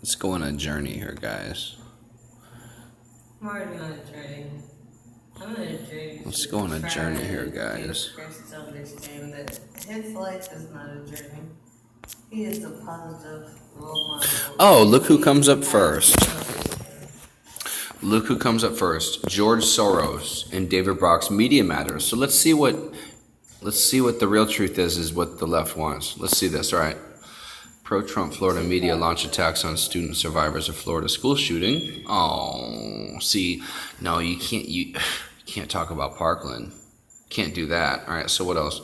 Let's go on a journey here, guys. I'm already on a journey. I'm on a journey. Let's go on a journey here, guys. Chris to understand that his life is not a journey. He is a positive role model. Oh, look who comes up first. Look who comes up first. George Soros and David Brock's Media Matters. So let's see what the real truth is what the left wants. Let's see this, all right. Pro-Trump Florida media launch attacks on student survivors of Florida school shooting. Oh, see, no, you can't talk about Parkland. Can't do that. All right, so what else?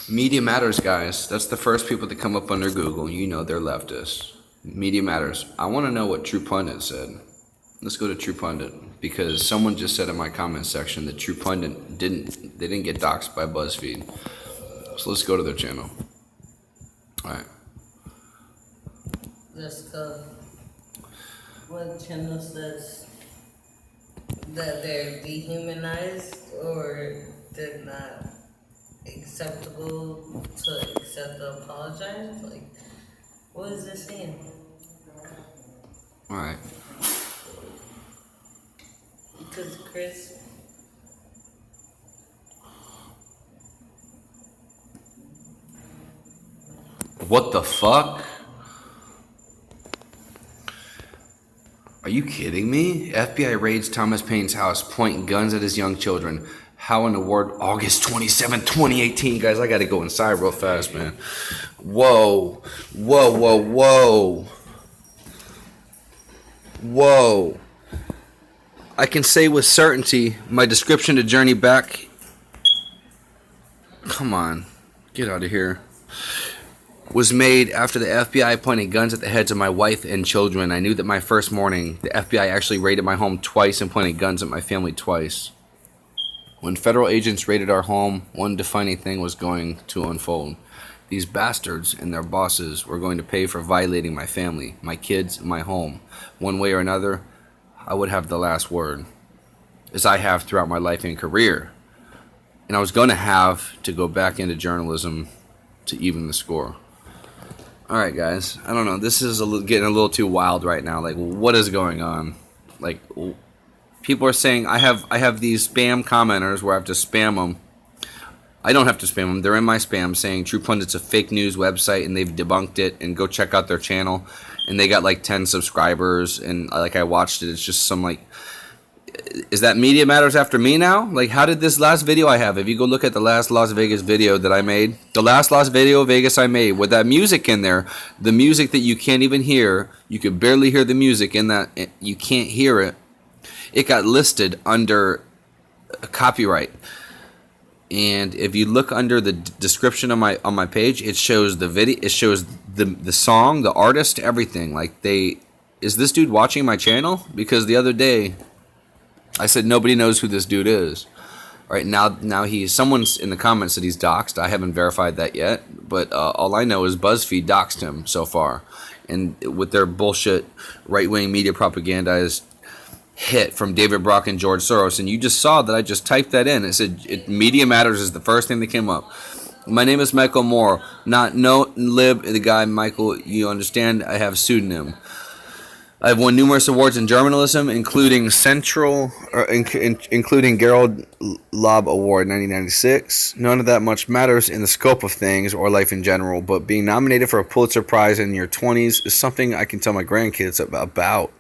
Media Matters, guys. That's the first people that come up under Google. You know they're leftists. Media Matters. I want to know what True Pundit said. Let's go to True Pundit, because someone just said in my comment section that True Pundit didn't get doxxed by Buzfeed. So let's go to their channel. All right. Let's go. What channel says that they're dehumanized or they're not acceptable to accept or apologize? Like, what is this saying? All right. Because Chris. What the fuck? Are you kidding me? FBI raids Thomas Paine's house, pointing guns at his young children. How in the world? August 27, 2018. Guys, I gotta go inside real fast, man. Whoa. Whoa, whoa, whoa. Whoa. I can say with certainty, my description to Journey Back. Come on. Get out of here. Was made after the FBI pointed guns at the heads of my wife and children. I knew that my first morning, the FBI actually raided my home twice and pointed guns at my family twice. When federal agents raided our home, one defining thing was going to unfold. These bastards and their bosses were going to pay for violating my family, my kids, and my home. One way or another, I would have the last word, as I have throughout my life and career. And I was going to have to go back into journalism to even the score. All right, guys. I don't know. This is getting a little too wild right now. Like, what is going on? Like, people are saying I have these spam commenters where I have to spam them. I don't have to spam them. They're in my spam saying True Pundit's a fake news website and they've debunked it, and go check out their channel. And they got like 10 subscribers, and like I watched it. It's just some like, is that Media Matters after me now? Like, how did this last video I have? If you go look at the last Las Vegas video that I made, the last Las Vegas I made with that music in there, the music that you can't even hear, you could barely hear the music in that, you can't hear it. It got listed under copyright. And if you look under the description on my page, it shows the video, it shows the song, the artist, everything. Like, is this dude watching my channel? Because the other day I said nobody knows who this dude is. All right, now someone's in the comments that he's doxxed. I haven't verified that yet, but all I know is BuzzFeed doxxed him so far, and with their bullshit right-wing media propagandized hit from David Brock and George Soros. And you just saw that I just typed that in. It said Media Matters is the first thing that came up. My name is Michael Moore, not no lib. The guy Michael, you understand? I have pseudonym. I have won numerous awards in journalism, including including Gerald Loeb Award 1996. None of that much matters in the scope of things or life in general, but being nominated for a Pulitzer Prize in your 20s is something I can tell my grandkids about.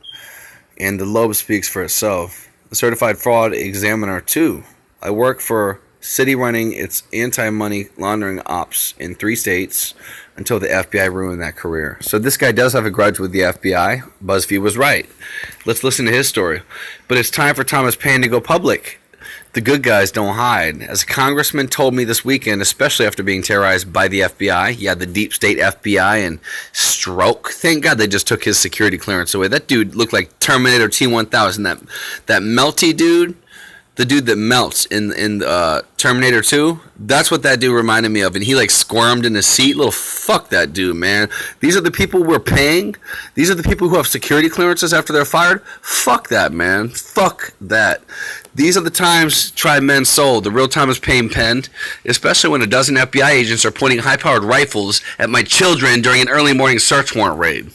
And the Loeb speaks for itself. A certified fraud examiner too. I work for city running its anti-money laundering ops in 3 states until the FBI ruined that career. So this guy does have a grudge with the FBI. BuzzFeed was right. Let's listen to his story. But it's time for Thomas Paine to go public. The good guys don't hide. As a congressman told me this weekend, especially after being terrorized by the FBI, yeah, the deep state FBI and Stroke. Thank God they just took his security clearance away. That dude looked like Terminator T-1000. That melty dude, the dude that melts in Terminator 2, that's what that dude reminded me of. And he like squirmed in his seat, little Fuck that dude, man. These are the people we're paying. These are the people who have security clearances after they're fired. Fuck that, man. Fuck that. These are the times try men sold. The real Thomas Paine penned, especially when a dozen FBI agents are pointing high-powered rifles at my children during an early morning search warrant raid.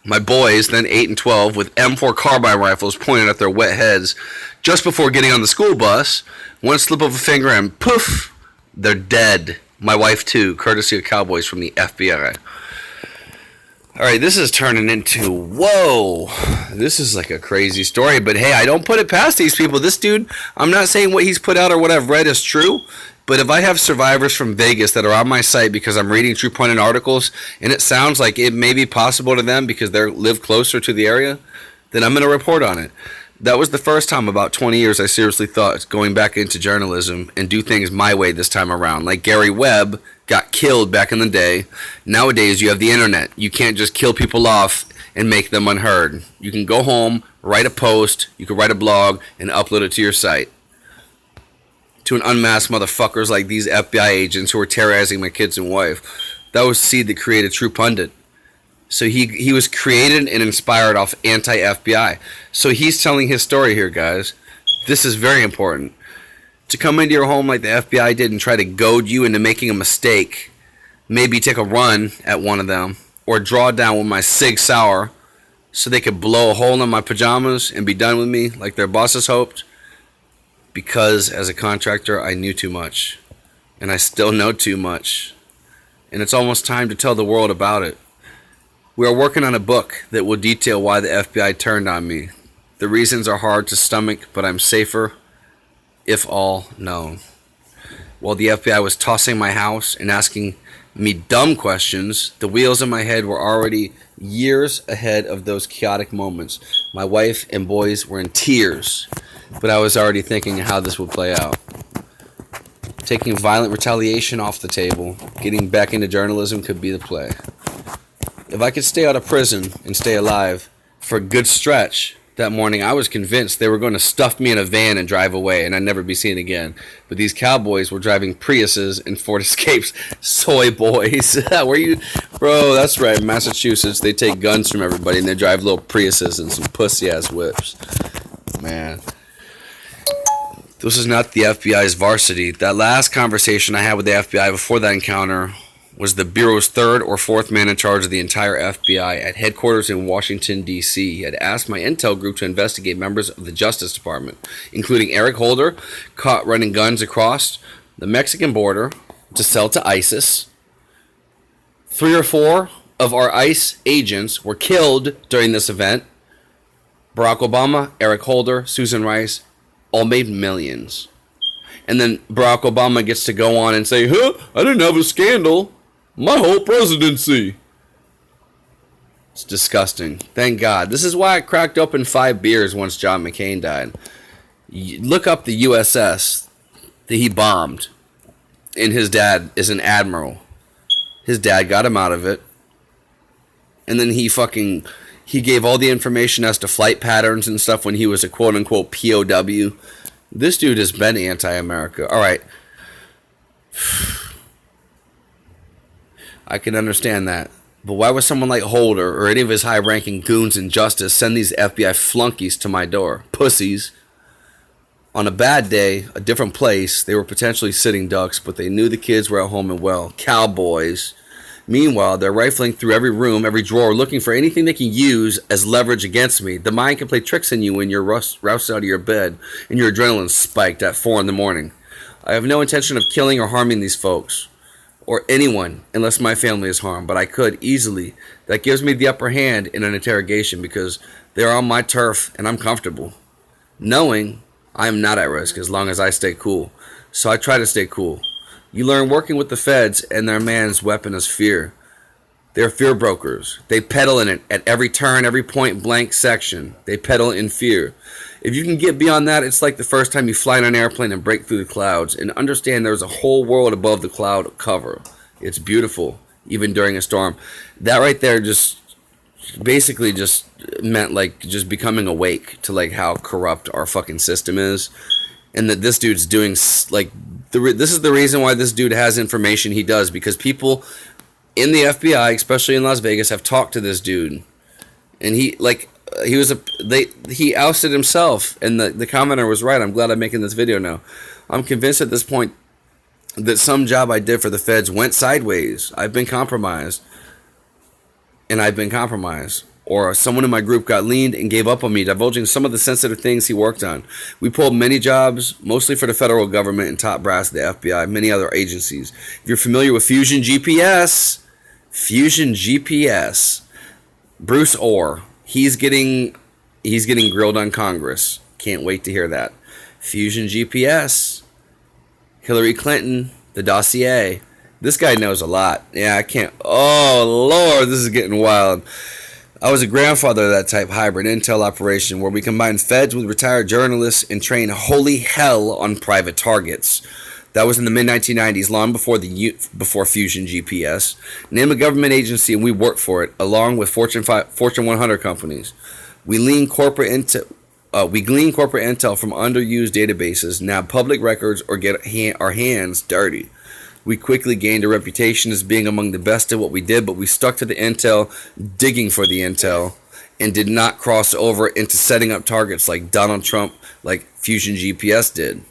My boys, then 8 and 12, with M4 carbine rifles pointed at their wet heads just before getting on the school bus. One slip of a finger and poof, they're dead. My wife too, courtesy of cowboys from the FBI. Alright, this is turning into, whoa, this is like a crazy story, but hey, I don't put it past these people. This dude, I'm not saying what he's put out or what I've read is true, but if I have survivors from Vegas that are on my site because I'm reading True Pundit articles, and it sounds like it may be possible to them because they live closer to the area, then I'm going to report on it. That was the first time about 20 years I seriously thought going back into journalism and do things my way this time around. Like Gary Webb got killed back in the day. Nowadays you have the internet. You can't just kill people off and make them unheard. You can go home, write a post, you can write a blog, and upload it to your site. To an unmasked motherfuckers like these FBI agents who were terrorizing my kids and wife. That was seed that created True Pundit. So he was created and inspired off anti-FBI. So he's telling his story here, guys. This is very important. To come into your home like the FBI did and try to goad you into making a mistake, maybe take a run at one of them, or draw down with my Sig Sauer so they could blow a hole in my pajamas and be done with me like their bosses hoped. Because as a contractor, I knew too much. And I still know too much. And it's almost time to tell the world about it. We are working on a book that will detail why the FBI turned on me. The reasons are hard to stomach, but I'm safer if all known. While the FBI was tossing my house and asking me dumb questions, the wheels in my head were already years ahead of those chaotic moments. My wife and boys were in tears, but I was already thinking how this would play out. Taking violent retaliation off the table, getting back into journalism could be the play. If I could stay out of prison and stay alive for a good stretch, that morning I was convinced they were going to stuff me in a van and drive away and I'd never be seen again. But these cowboys were driving Priuses and Ford Escapes. Soy boys. Where you? Bro, that's right. In Massachusetts, they take guns from everybody and they drive little Priuses and some pussy-ass whips. Man. This is not the FBI's varsity. That last conversation I had with the FBI before that encounter was the Bureau's third or fourth man in charge of the entire FBI at headquarters in Washington, D.C. He had asked my intel group to investigate members of the Justice Department, including Eric Holder, caught running guns across the Mexican border to sell to ISIS. 3 or 4 of our ICE agents were killed during this event. Barack Obama, Eric Holder, Susan Rice, all made millions. And then Barack Obama gets to go on and say, I didn't have a scandal my whole presidency. It's disgusting. Thank God. This is why I cracked open 5 beers once John McCain died. Look up the USS that he bombed. And his dad is an admiral. His dad got him out of it. And then he gave all the information as to flight patterns and stuff when he was a quote-unquote POW. This dude has been anti-America. All right. I can understand that. But why would someone like Holder or any of his high-ranking goons in justice send these FBI flunkies to my door? Pussies. On a bad day, a different place, they were potentially sitting ducks, but they knew the kids were at home and well. Cowboys. Meanwhile, they're rifling through every room, every drawer, looking for anything they can use as leverage against me. The mind can play tricks on you when you're roused out of your bed and your adrenaline spiked at 4 in the morning. I have no intention of killing or harming these folks, or anyone, unless my family is harmed, but I could easily. That gives me the upper hand in an interrogation because they're on my turf and I'm comfortable, knowing I am not at risk as long as I stay cool. So I try to stay cool. You learn working with the feds, and their man's weapon is fear. They're fear brokers. They peddle in it at every turn, every point blank section. They peddle in fear. If you can get beyond that, it's like the first time you fly in an airplane and break through the clouds and understand there's a whole world above the cloud cover. It's beautiful, even during a storm. That right there just basically just meant like just becoming awake to like how corrupt our fucking system is, and that this dude's doing like this is the reason why this dude has information he does, because people in the FBI, especially in Las Vegas, have talked to this dude, and he ousted himself, and the commenter was right. I'm glad I'm making this video now. I'm convinced at this point that some job I did for the feds went sideways. I've been compromised, or someone in my group got leaned and gave up on me, divulging some of the sensitive things he worked on. We pulled many jobs, mostly for the federal government and top brass of the FBI, many other agencies. If you're familiar with Fusion GPS, Bruce Orr, he's getting grilled on Congress. Can't wait to hear that. Fusion GPS, Hillary Clinton, the dossier. This guy knows a lot. Yeah, I can't. Oh, Lord, this is getting wild. I was a grandfather of that type hybrid intel operation where we combined feds with retired journalists and trained holy hell on private targets. That was in the mid-1990s, long before Fusion GPS. Name a government agency and we worked for it, along with Fortune 100 companies. We glean corporate intel from underused databases, nab public records, or get our hands dirty. We quickly gained a reputation as being among the best at what we did, but we stuck to the intel, digging for the intel, and did not cross over into setting up targets like Donald Trump, like Fusion GPS did.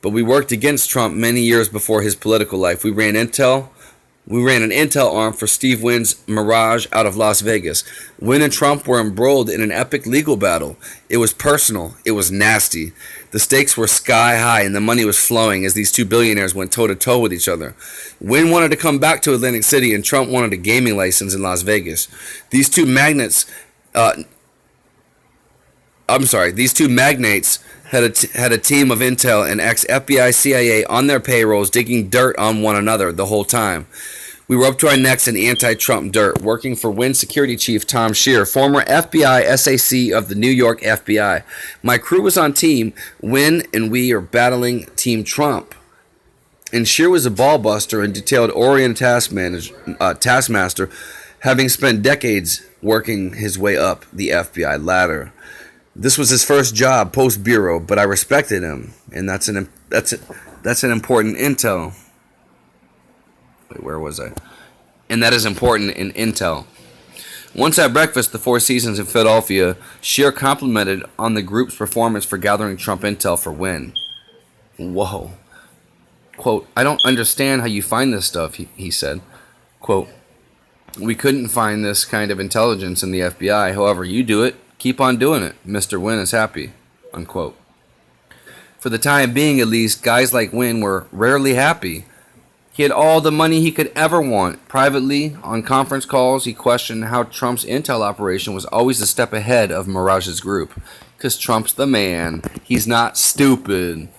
But we worked against Trump many years before his political life. We ran an intel arm for Steve Wynn's Mirage out of Las Vegas. Wynn and Trump were embroiled in an epic legal battle. It was personal. It was nasty. The stakes were sky high and the money was flowing as these two billionaires went toe-to-toe with each other. Wynn wanted to come back to Atlantic City and Trump wanted a gaming license in Las Vegas. These two magnates had a team of intel and ex-FBI CIA on their payrolls digging dirt on one another the whole time. We were up to our necks in anti-Trump dirt, working for Wynn security chief Tom Shear, former FBI SAC of the New York FBI. My crew was on team Wynn, and we are battling Team Trump. And Shear was a ballbuster and detailed Orient taskmaster, having spent decades working his way up the FBI ladder. This was his first job post-bureau, but I respected him, and that's an important intel. Wait, where was I? And that is important in intel. Once at breakfast, the Four Seasons in Philadelphia, Shear complimented on the group's performance for gathering Trump intel for Wynn. Whoa. Quote, I don't understand how you find this stuff, he said. Quote, we couldn't find this kind of intelligence in the FBI. However, you do it. Keep on doing it. Mr. Wynn is happy. Unquote. For the time being, at least, guys like Wynn were rarely happy. He had all the money he could ever want. Privately, on conference calls, he questioned how Trump's intel operation was always a step ahead of Mirage's group. Because Trump's the man. He's not stupid.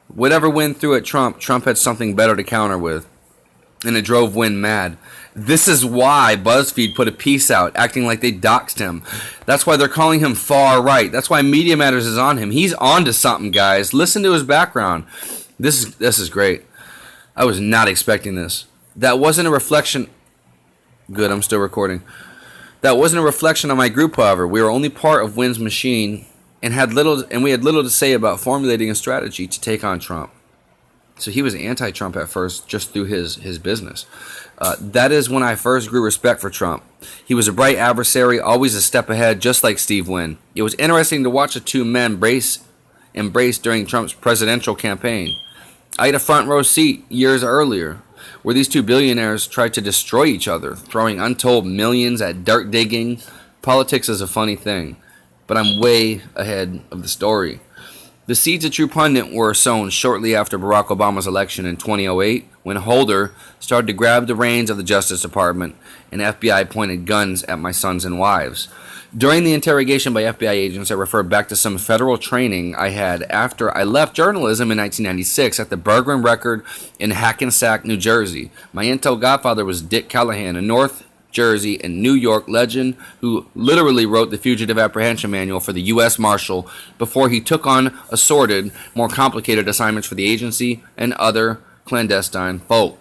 Whatever Wynn threw at Trump, Trump had something better to counter with. And it drove Wynn mad. This is why Buzfeed put a piece out, acting like they doxed him. That's why they're calling him far right. That's why Media Matters is on him. He's on to something, guys. Listen to his background. This is great. I was not expecting this. That wasn't a reflection. Good, I'm still recording. That wasn't a reflection on my group, however. We were only part of Wynn's machine and we had little to say about formulating a strategy to take on Trump. So he was anti-Trump at first, just through his business. That is when I first grew respect for Trump. He was a bright adversary, always a step ahead, just like Steve Wynn. It was interesting to watch the two men embrace during Trump's presidential campaign. I had a front row seat years earlier, where these two billionaires tried to destroy each other, throwing untold millions at dirt digging. Politics is a funny thing, but I'm way ahead of the story. The seeds of true pundit were sown shortly after Barack Obama's election in 2008, when Holder started to grab the reins of the Justice Department and FBI pointed guns at my sons and wives. During the interrogation by FBI agents, I referred back to some federal training I had after I left journalism in 1996 at the Bergman Record in Hackensack, New Jersey. My intel godfather was Dick Callahan, a North Jersey and New York legend who literally wrote the Fugitive Apprehension Manual for the U.S. Marshal before he took on assorted, more complicated assignments for the agency and other clandestine folk.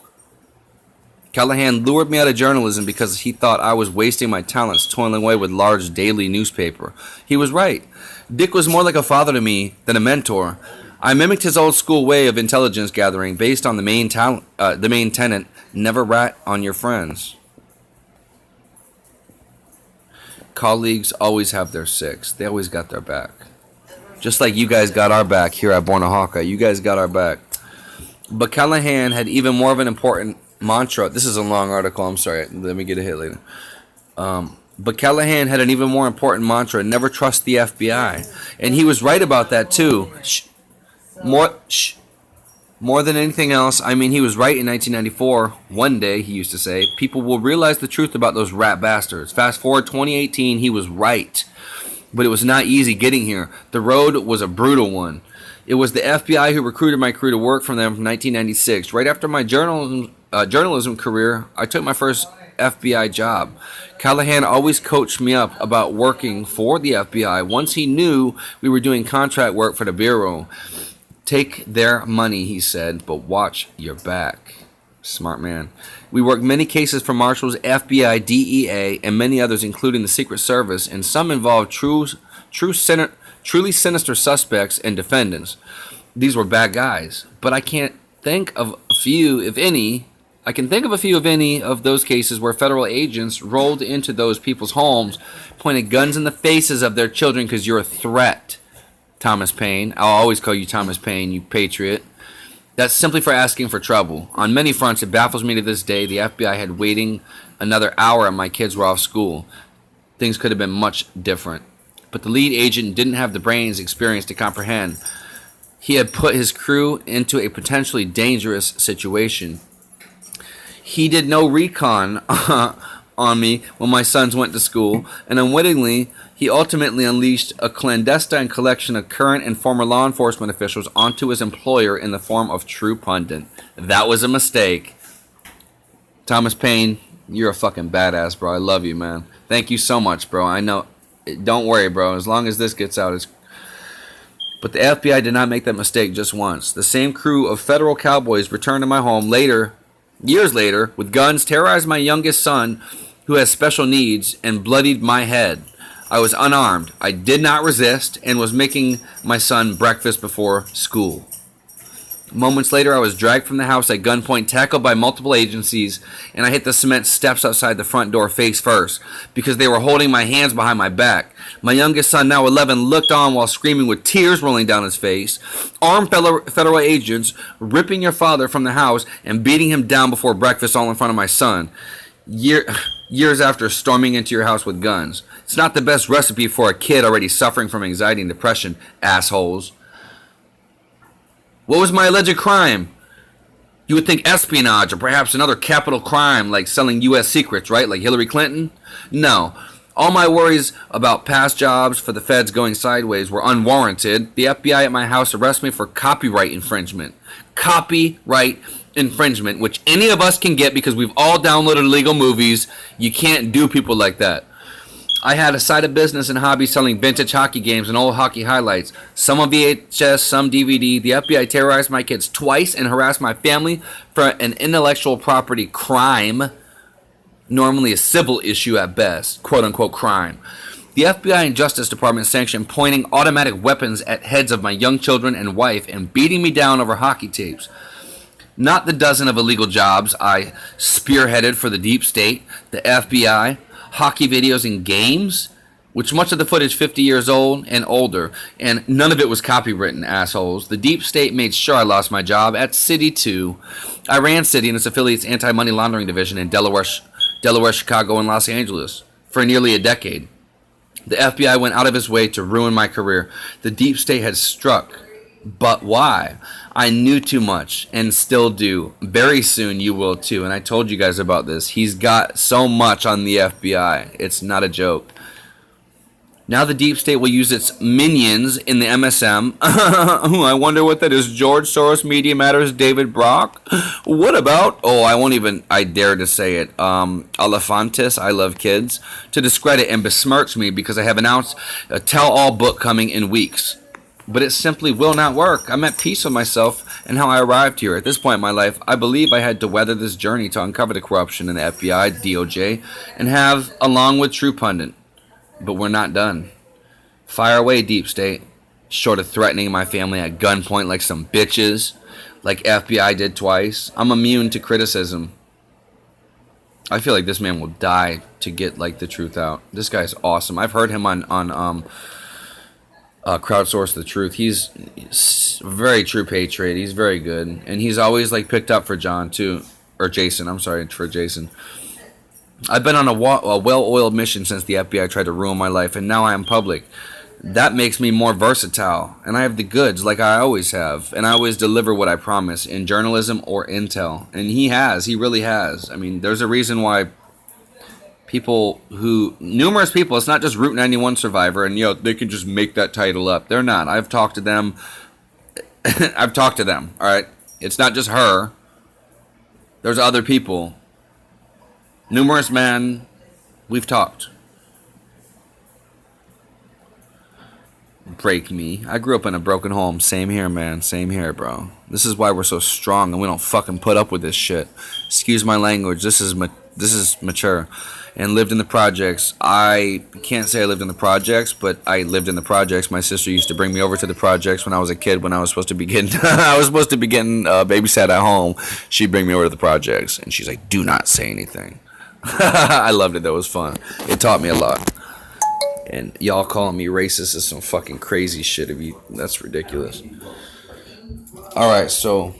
Callahan lured me out of journalism because he thought I was wasting my talents toiling away with large daily newspaper. He was right. Dick was more like a father to me than a mentor. I mimicked his old school way of intelligence gathering based on the main tenet: never rat on your friends. Colleagues always have their six. They always got their back. Just like you guys got our back here at Born a Hawkeye. You guys got our back. But Callahan had even more of an important mantra. This is a long article. I'm sorry. Let me get a hit later. But Callahan had an even more important mantra: never trust the FBI. And he was right about that too. More than anything else, I mean, he was right in 1994. One day, he used to say, people will realize the truth about those rat bastards. Fast forward 2018, he was right. But it was not easy getting here. The road was a brutal one. It was the FBI who recruited my crew to work for them from 1996. Right after my journalism career, I took my first FBI job. Callahan always coached me up about working for the FBI once he knew we were doing contract work for the Bureau. Take their money, he said, but watch your back. Smart man. We worked many cases for marshals, FBI, DEA, and many others, including the Secret Service, and some involved truly sinister suspects and defendants. These were bad guys, but I can't think of a few, if any. I can think of a few, if any, of those cases where federal agents rolled into those people's homes, pointed guns in the faces of their children because you're a threat. Thomas Paine. I'll always call you Thomas Paine, you patriot. That's simply for asking for trouble. On many fronts, it baffles me to this day the FBI had waiting another hour and my kids were off school. Things could have been much different. But the lead agent didn't have the brains experience to comprehend. He had put his crew into a potentially dangerous situation. He did no recon on me when my sons went to school, and unwittingly, he ultimately unleashed a clandestine collection of current and former law enforcement officials onto his employer in the form of true Pundit. That was a mistake. Thomas Paine, you're a fucking badass, bro. I love you, man. Thank you so much, bro. I know. Don't worry, bro. As long as this gets out, But the FBI did not make that mistake just once. The same crew of federal cowboys returned to my home years later, with guns, terrorized my youngest son, who has special needs, and bloodied my head. I was unarmed. I did not resist and was making my son breakfast before school. Moments later, I was dragged from the house at gunpoint, tackled by multiple agencies, and I hit the cement steps outside the front door face first because they were holding my hands behind my back. My youngest son, now 11, looked on while screaming with tears rolling down his face. Armed federal agents ripping your father from the house and beating him down before breakfast all in front of my son. Years after storming into your house with guns. It's not the best recipe for a kid already suffering from anxiety and depression, assholes. What was my alleged crime? You would think espionage or perhaps another capital crime like selling U.S. secrets, right? Like Hillary Clinton? No. All my worries about past jobs for the feds going sideways were unwarranted. The FBI at my house arrested me for copyright infringement. Copyright infringement, which any of us can get because we've all downloaded illegal movies. You can't do people like that. I had a side of business and hobby selling vintage hockey games and old hockey highlights. Some on VHS, some DVD. The FBI terrorized my kids twice and harassed my family for an intellectual property crime. Normally a civil issue at best. Quote-unquote crime. The FBI and Justice Department sanctioned pointing automatic weapons at heads of my young children and wife and beating me down over hockey tapes. Not the dozen of illegal jobs I spearheaded for the deep state, the FBI, hockey videos and games, which much of the footage 50 years old and older, and none of it was copywritten, assholes. The deep state made sure I lost my job at City 2. I ran City and its affiliates' anti-money laundering division in Delaware, Chicago, and Los Angeles for nearly a decade. The FBI went out of its way to ruin my career. The deep state had struck. But why? I knew too much and still do. Very soon you will too. And I told you guys about this. He's got so much on the FBI. It's not a joke. Now the deep state will use its minions in the MSM. I wonder what that is. George Soros, Media Matters, David Brock. What about, I dare to say it, Elefantis, I Love Kids, to discredit and besmirch me because I have announced a tell-all book coming in weeks. But it simply will not work. I'm at peace with myself and how I arrived here. At this point in my life, I believe I had to weather this journey to uncover the corruption in the FBI, DOJ, and along with True Pundit. But we're not done. Fire away, Deep State. short of threatening my family at gunpoint like some bitches, like FBI did twice. I'm immune to criticism. I feel like this man will die to get like the truth out. This guy's awesome. I've heard him on Crowdsource the Truth. He's a very true patriot. He's very good, and he's always like picked up for John too, or Jason. I'm sorry, for Jason. I've been on a well-oiled mission since the FBI tried to ruin my life, and now I am public. That makes me more versatile, and I have the goods like I always have, and I always deliver what I promise in journalism or intel. And he really has. I mean, there's a reason why numerous people, it's not just Route 91 survivor, and they can just make that title up. They're not. I've talked to them. All right? It's not just her. There's other people. Numerous men. We've talked. Break me. I grew up in a broken home. Same here, man. Same here, bro. This is why we're so strong and we don't fucking put up with this shit. Excuse my language. This is mature. And lived in the projects. I can't say I lived in the projects, but I lived in the projects. My sister used to bring me over to the projects when I was a kid. When I was supposed to be getting, babysat at home. She'd bring me over to the projects, and she's like, "Do not say anything." I loved it. That was fun. It taught me a lot. And y'all calling me racist is some fucking crazy shit. That's ridiculous. All right, so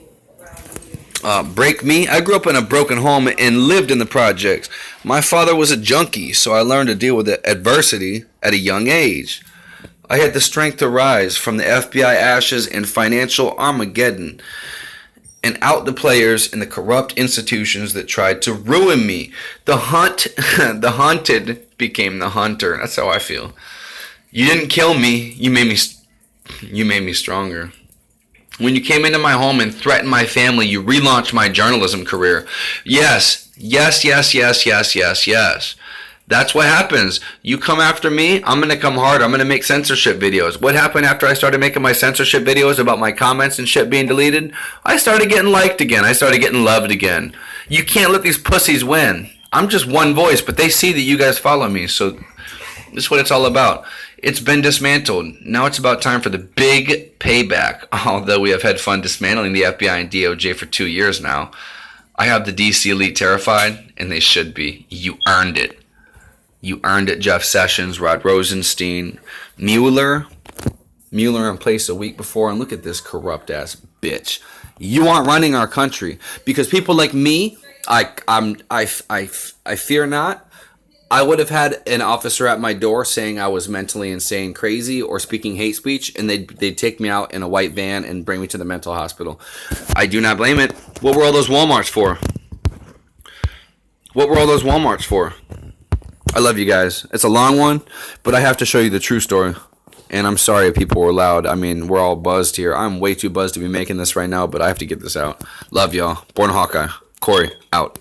break me. I grew up in a broken home and lived in the projects. My father was a junkie, so I learned to deal with adversity at a young age. I had the strength to rise from the FBI ashes and financial Armageddon and out the players in the corrupt institutions that tried to ruin me. The haunted became the hunter. That's how I feel. You didn't kill me. You made me stronger. When you came into my home and threatened my family, you relaunched my journalism career. Yes. That's what happens. You come after me, I'm going to come hard. I'm going to make censorship videos. What happened after I started making my censorship videos about my comments and shit being deleted? I started getting liked again. I started getting loved again. You can't let these pussies win. I'm just one voice, but they see that you guys follow me. So this is what it's all about. It's been dismantled. Now it's about time for the big payback. Although we have had fun dismantling the FBI and DOJ for 2 years now, I have the DC elite terrified, and they should be. You earned it. You earned it, Jeff Sessions, Rod Rosenstein, Mueller in place a week before, and look at this corrupt ass bitch. You aren't running our country because people like me, I fear not. I would have had an officer at my door saying I was mentally insane, crazy, or speaking hate speech, and they'd take me out in a white van and bring me to the mental hospital. I do not blame it. What were all those Walmarts for? I love you guys. It's a long one, but I have to show you the true story. And I'm sorry if people were loud. I mean, we're all buzzed here. I'm way too buzzed to be making this right now, but I have to get this out. Love y'all. Born Hawkeye. Corey, out.